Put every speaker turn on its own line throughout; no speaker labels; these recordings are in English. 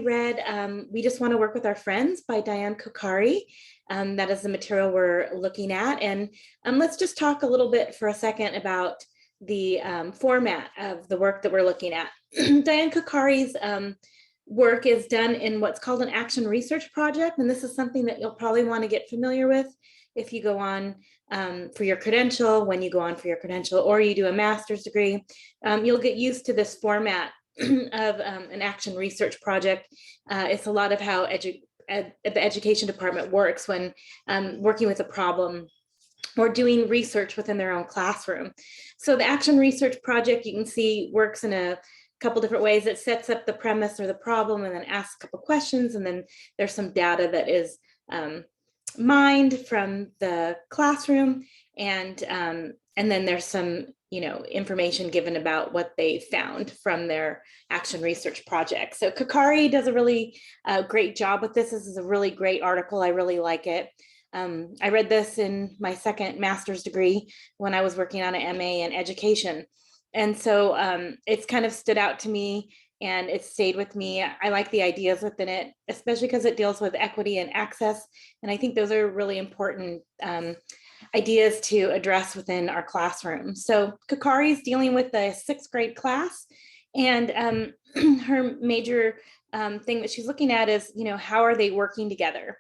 read We Just Want to Work with Our Friends by Diane Coccari. That is the material we're looking at. And let's just talk a little bit for a second about the format of the work that we're looking at. Diane Coccari's work is done in what's called an action research project. And this is something that you'll probably want to get familiar with if you go on for your credential, when you go on for your credential, or you do a master's degree. You'll get used to this format of an action research project. It's a lot of how the education department works when working with a problem or doing research within their own classroom. So the action research project, you can see, works in a couple different ways. It sets up the premise or the problem and then asks a couple questions, and then there's some data that is mined from the classroom, and then there's some information given about what they found from their action research project. So Coccari does a really great job with this. This is a really great article. I really like it. I read this in my second master's degree when I was working on an MA in education. And so it's kind of stood out to me and it stayed with me. I like the ideas within it, especially because it deals with equity and access. And I think those are really important ideas to address within our classroom. So Coccari is dealing with the 6th grade class, and her major thing that she's looking at is, how are they working together?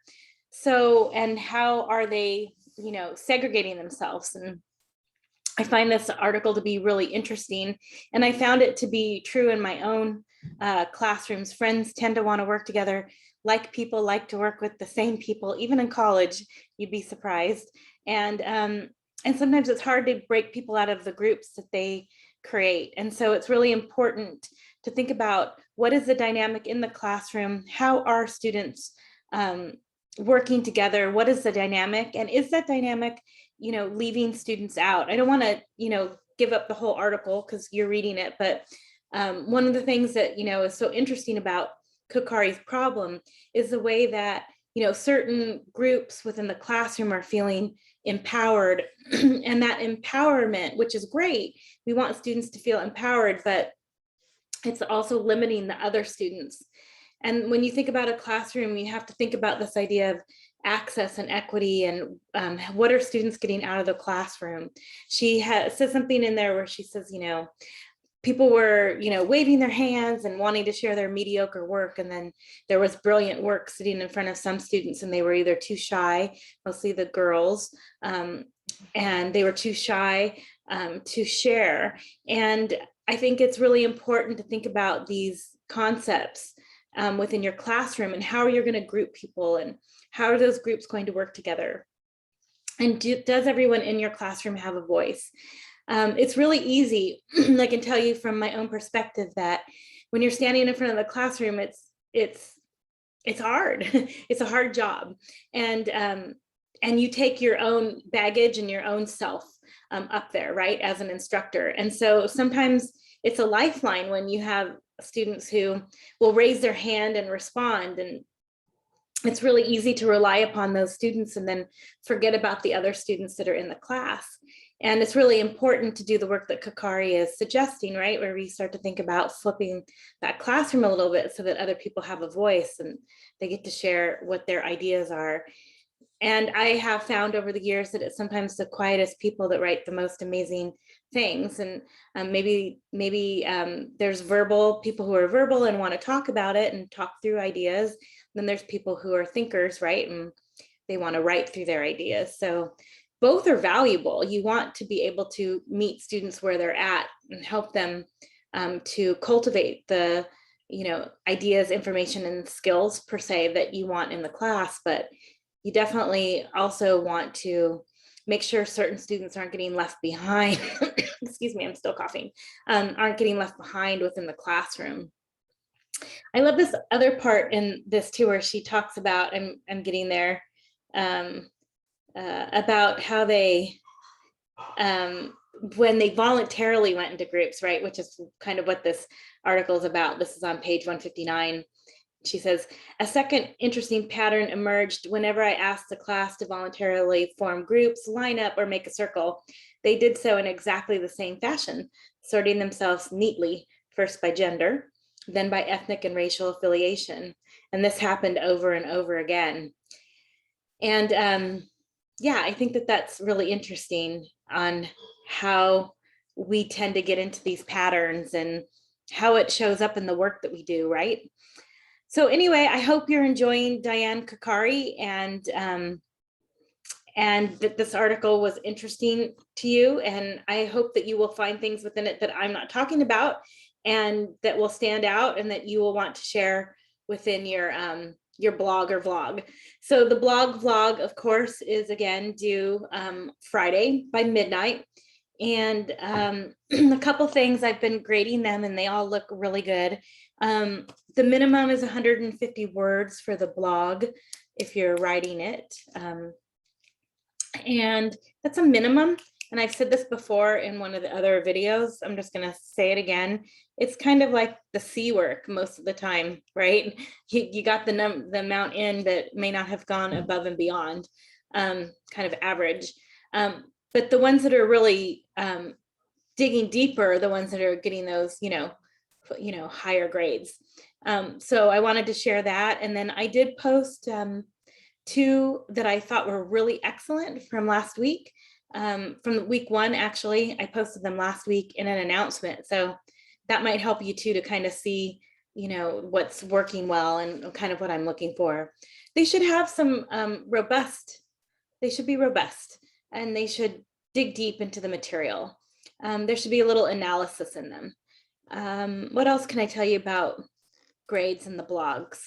So, and how are they, segregating themselves? And I find this article to be really interesting, and I found it to be true in my own classrooms. Friends tend to want to work together. Like people like to work with the same people, even in college. You'd be surprised. And sometimes it's hard to break people out of the groups that they create. And so it's really important to think about what is the dynamic in the classroom? How are students working together? What is the dynamic? And is that dynamic, leaving students out? I don't want to, give up the whole article because you're reading it, but one of the things that, is so interesting about Coccari's problem is the way that, certain groups within the classroom are feeling empowered, and that empowerment, which is great, we want students to feel empowered, but it's also limiting the other students. And when you think about a classroom, you have to think about this idea of access and equity, and what are students getting out of the classroom. She says something in there where she says, people were, waving their hands and wanting to share their mediocre work. And then there was brilliant work sitting in front of some students, and they were either too shy, mostly the girls, and they were too shy to share. And I think it's really important to think about these concepts within your classroom, and how you're going to group people, and how are those groups going to work together? And does everyone in your classroom have a voice? It's really easy. I can tell you from my own perspective that when you're standing in front of the classroom, it's hard. It's a hard job, and you take your own baggage and your own self up there, right, as an instructor. And so sometimes it's a lifeline when you have students who will raise their hand and respond, and it's really easy to rely upon those students and then forget about the other students that are in the class. And it's really important to do the work that Coccari is suggesting, right, where we start to think about flipping that classroom a little bit so that other people have a voice and they get to share what their ideas are. And I have found over the years that it's sometimes the quietest people that write the most amazing things. And maybe there's people who are verbal and want to talk about it and talk through ideas. Then there's people who are thinkers, right, and they want to write through their ideas. So both are valuable. You want to be able to meet students where they're at and help them to cultivate the ideas, information, and skills per se that you want in the class. But you definitely also want to make sure certain students aren't getting left behind. Excuse me, I'm still coughing. Aren't getting left behind within the classroom. I love this other part in this too, where she talks about, I'm getting there, about how they, when they voluntarily went into groups, right, which is kind of what this article is about. This is on page 159. She says, a second interesting pattern emerged whenever I asked the class to voluntarily form groups, line up, or make a circle. They did so in exactly the same fashion, sorting themselves neatly, first by gender, than by ethnic and racial affiliation. And this happened over and over again. And yeah, I think that that's really interesting on how we tend to get into these patterns and how it shows up in the work that we do, right? So anyway, I hope you're enjoying Diane Coccari, and that this article was interesting to you. And I hope that you will find things within it that I'm not talking about and that will stand out and that you will want to share within your blog or vlog. So the blog vlog, of course, is again due Friday by midnight. And a couple things, I've been grading them and they all look really good. The minimum is 150 words for the blog if you're writing it. And that's a minimum. And I've said this before in one of the other videos. I'm just going to say it again. It's kind of like the C work most of the time, right? You got the amount in that may not have gone above and beyond, kind of average. But the ones that are really digging deeper are the ones that are getting those, higher grades. So I wanted to share that. And then I did post two that I thought were really excellent from last week. From week one, actually, I posted them last week in an announcement. So that might help you too, to kind of see, what's working well and kind of what I'm looking for. They should have some they should be robust and they should dig deep into the material. There should be a little analysis in them. What else can I tell you about grades and the blogs?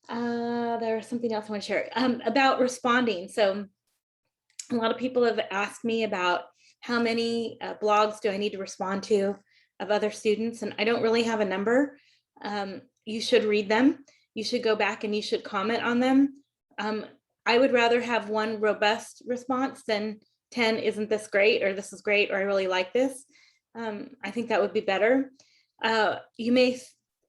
There's something else I want to share about responding. So a lot of people have asked me about how many blogs do I need to respond to of other students, and I don't really have a number. You should read them. You should go back and you should comment on them. I would rather have one robust response than 10, isn't this great, or this is great, or I really like this. I think that would be better. You may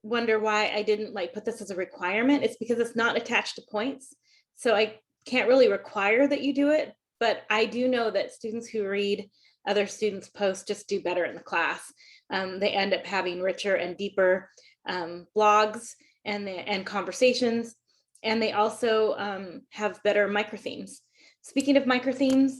wonder why I didn't put this as a requirement. It's because it's not attached to points. So I can't really require that you do it, but I do know that students who read other students' posts just do better in the class. They end up having richer and deeper blogs and conversations, and they also have better microthemes. Speaking of microthemes,